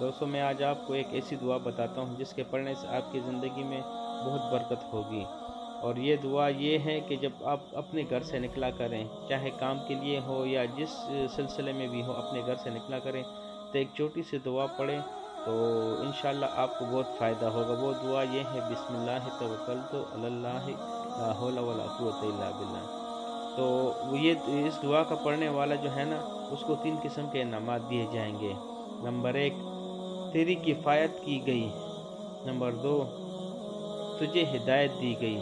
دوستوں میں آج آپ کو ایک ایسی دعا بتاتا ہوں جس کے پڑھنے سے آپ کی زندگی میں بہت برکت ہوگی۔ اور یہ دعا یہ ہے کہ جب آپ اپنے گھر سے نکلا کریں، چاہے کام کے لیے ہو یا جس سلسلے میں بھی ہو، اپنے گھر سے نکلا کریں تو ایک چھوٹی سی دعا پڑھیں تو انشاءاللہ آپ کو بہت فائدہ ہوگا۔ وہ دعا یہ ہے، بسم اللہ توکلت علی اللہ لا حول ولا قوت الا باللہ۔ تو یہ اس دعا کا پڑھنے والا جو ہے نا، اس کو 3 قسم کے انعامات دیے جائیں گے۔ نمبر 1، تیری کفایت کی گئی۔ نمبر 2، تجھے ہدایت دی گئی۔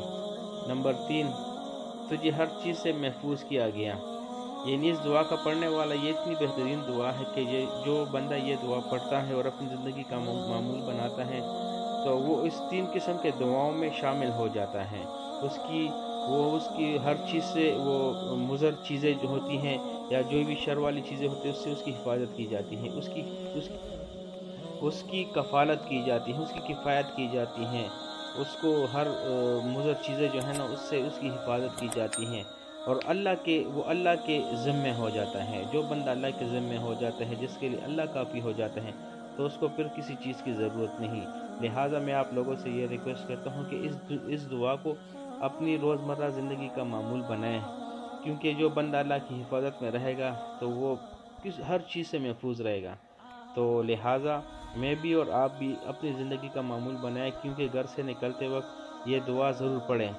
نمبر 3، تجھے ہر چیز سے محفوظ کیا گیا۔ یعنی اس دعا کا پڑھنے والا یہ اتنی بہترین دعا ہے کہ جو بندہ یہ دعا پڑھتا ہے اور اپنی زندگی کا معمول بناتا ہے تو وہ اس 3 قسم کے دعاؤں میں شامل ہو جاتا ہے۔ اس کی ہر چیز سے، وہ مضر چیزیں جو ہوتی ہیں یا جو بھی شر والی چیزیں ہوتی ہیں، اس سے اس کی حفاظت کی جاتی ہے، اس کی کفالت کی جاتی ہے، اس کی کفایت کی جاتی ہیں، اس کو ہر مضر چیزیں جو ہیں نا اس سے اس کی حفاظت کی جاتی ہیں، اور وہ اللہ کے ذمہ ہو جاتا ہے۔ جو بندہ اللہ کے ذمہ ہو جاتا ہے، جس کے لیے اللہ کافی ہو جاتا ہے، تو اس کو پھر کسی چیز کی ضرورت نہیں۔ لہٰذا میں آپ لوگوں سے یہ ریکویسٹ کرتا ہوں کہ اس دعا کو اپنی روزمرہ زندگی کا معمول بنائیں، کیونکہ جو بندہ اللہ کی حفاظت میں رہے گا تو وہ ہر چیز سے محفوظ رہے گا۔ تو لہٰذا میں بھی اور آپ بھی اپنی زندگی کا معمول بنائیں، کیونکہ گھر سے نکلتے وقت یہ دعا ضرور پڑھیں۔